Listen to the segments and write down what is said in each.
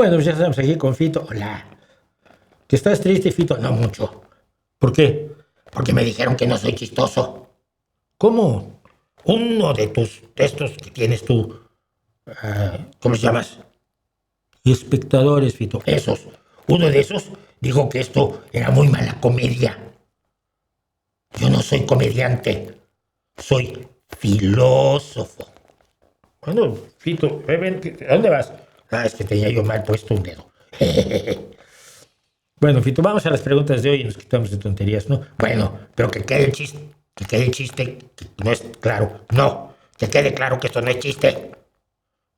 Bueno, pues ya estamos aquí con Fito. Hola. ¿Que estás triste, Fito? No mucho. ¿Por qué? Porque me dijeron que no soy chistoso. ¿Cómo? Uno de tus textos que tienes tú, ¿cómo se llamas? Espectadores, Fito. Esos. Uno de esos dijo que esto era muy mala comedia. Yo no soy comediante, soy filósofo. Bueno, Fito, ven, ¿a dónde vas? Es que tenía yo mal puesto un dedo. Bueno, Fito, vamos a las preguntas de hoy y nos quitamos de tonterías, ¿no? Bueno, pero que quede el chiste, que no es claro. No, que quede claro que esto no es chiste.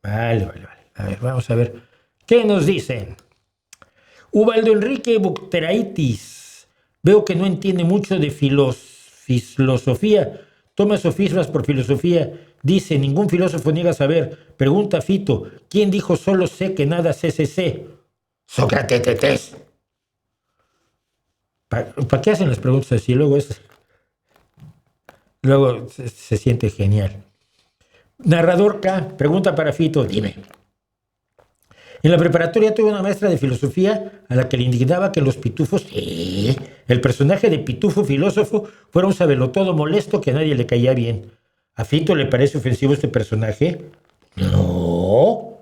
Vale. A ver, vamos a ver. ¿Qué nos dicen? Ubaldo Enrique Bucteraitis. Veo que no entiende mucho de filosofía. Toma sofismas por filosofía. Dice, ningún filósofo niega saber. Pregunta Fito, ¿quién dijo solo sé que nada sé? Sócrates. ¿Para qué hacen las preguntas así? Luego se siente genial. Narrador K, pregunta para Fito. Dime. En la preparatoria tuve una maestra de filosofía a la que le indignaba que los pitufos, el personaje de pitufo filósofo, fuera un sabelotodo molesto que a nadie le caía bien. ¿A Fito le parece ofensivo este personaje? No.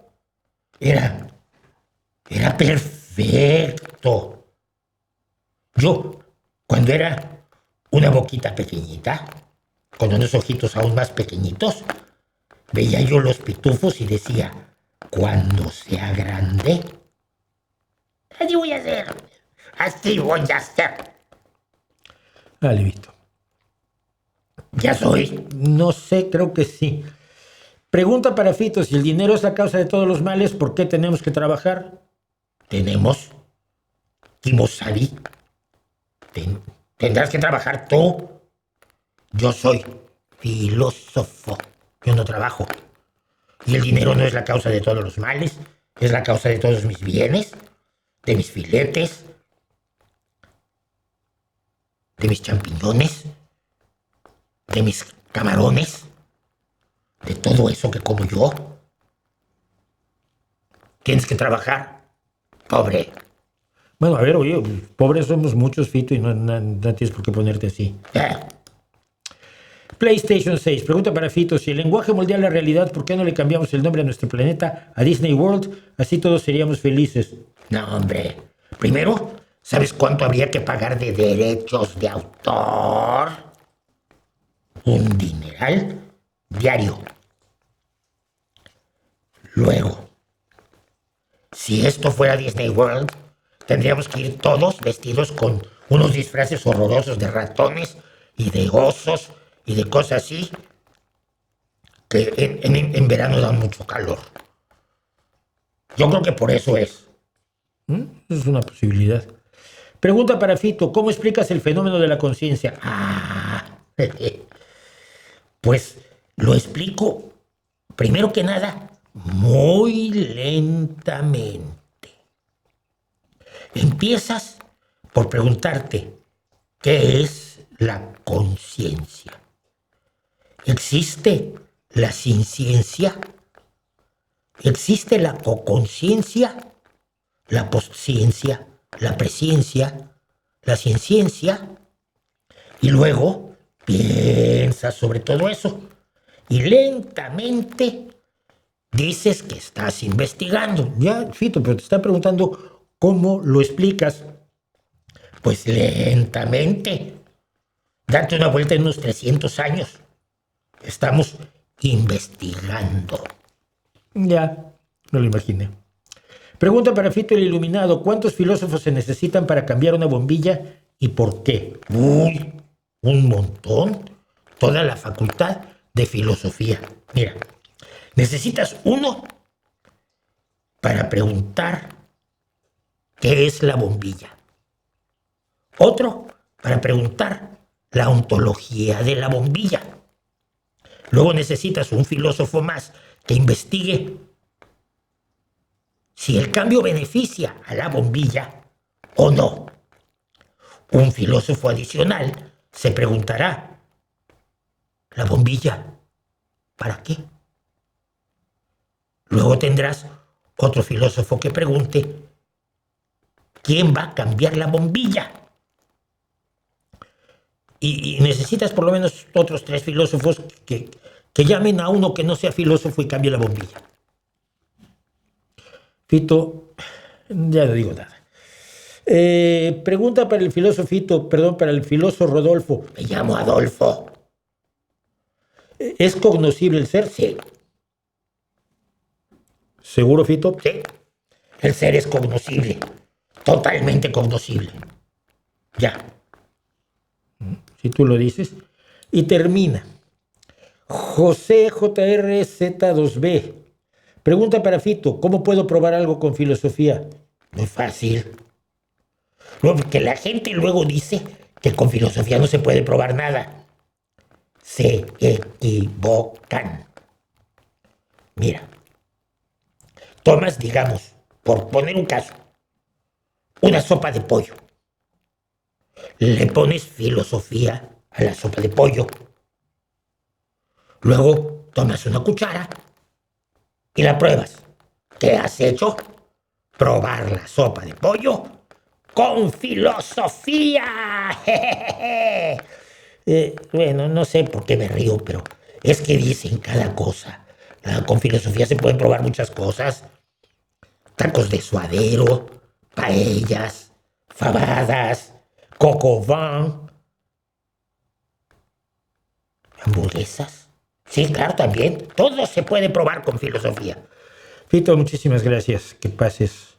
Era perfecto. Yo, cuando era una boquita pequeñita, con unos ojitos aún más pequeñitos, veía yo los pitufos y decía, cuando sea grande, así voy a hacer. Así voy a hacer. Vale, Vito. Ya soy. No sé, creo que sí. Pregunta para Fito, si el dinero es la causa de todos los males, ¿por qué tenemos que trabajar? Tenemos. Kimosabi. Tendrás que trabajar tú. Yo soy filósofo. Yo no trabajo. Y el dinero no es la causa de todos los males. Es la causa de todos mis bienes. De mis filetes. De mis champiñones. De mis camarones. De todo eso que como yo. Tienes que trabajar. Pobre. Bueno, a ver, oye, pobres somos muchos, Fito, y no tienes por qué ponerte así. PlayStation 6, pregunta para Fito, si el lenguaje moldea la realidad, ¿por qué no le cambiamos el nombre a nuestro planeta a Disney World? Así todos seríamos felices. No, hombre. Primero, ¿sabes cuánto habría que pagar de derechos de autor? Un dineral diario. Luego, si esto fuera Disney World, tendríamos que ir todos vestidos con unos disfraces horrorosos de ratones y de osos y de cosas así, que en verano dan mucho calor. Yo creo que por eso es. Es una posibilidad. Pregunta para Fito, ¿cómo explicas el fenómeno de la conciencia? Pues lo explico, primero que nada, muy lentamente. Empiezas por preguntarte, ¿qué es la conciencia? ¿Existe la sinciencia? ¿Existe la coconciencia? ¿La postciencia? ¿La presciencia? ¿La ciencia? Y luego piensas sobre todo eso y lentamente dices que estás investigando. Ya, Fito, pero te está preguntando cómo lo explicas. Pues lentamente. Date una vuelta en unos 300 años. Estamos investigando. Ya, no lo imaginé. Pregunta para Fito el Iluminado, ¿cuántos filósofos se necesitan para cambiar una bombilla y por qué? Uy, un montón. Toda la facultad de filosofía. Mira, necesitas uno para preguntar qué es la bombilla. Otro para preguntar la ontología de la bombilla. Luego necesitas un filósofo más que investigue si el cambio beneficia a la bombilla o no. Un filósofo adicional se preguntará, ¿la bombilla para qué? Luego tendrás otro filósofo que pregunte, ¿quién va a cambiar la bombilla? Y necesitas por lo menos otros 3 filósofos que llamen a uno que no sea filósofo y cambie la bombilla. Fito, ya no digo nada. Pregunta para el filósofo para el filósofo Rodolfo. Me llamo Adolfo. ¿Es cognoscible el ser? Sí, ¿Seguro, Fito? sí. El ser es cognoscible. Totalmente cognoscible. Ya. Si tú lo dices. Y termina. José JRZ2B. Pregunta para Fito. ¿Cómo puedo probar algo con filosofía? Muy fácil. No, porque la gente luego dice que con filosofía no se puede probar nada. Se equivocan. Mira, tomas, digamos, por poner un caso, una sopa de pollo. Le pones filosofía a la sopa de pollo. Luego tomas una cuchara y la pruebas. ¿Qué has hecho? Probar la sopa de pollo con filosofía. Bueno, no sé por qué me río, pero es que dicen cada cosa. Con filosofía se pueden probar muchas cosas. Tacos de suadero, paellas, fabadas, coco vin, hamburguesas. Sí, claro, también. Todo se puede probar con filosofía. Fito, muchísimas gracias. Que pases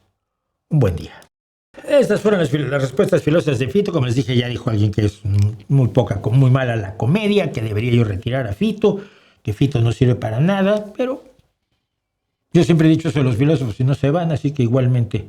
un buen día. Estas fueron las respuestas filosofas de Fito. Como les dije, ya dijo alguien que es muy mala la comedia, que debería yo retirar a Fito, que Fito no sirve para nada, pero yo siempre he dicho eso de los filósofos y no se van, así que igualmente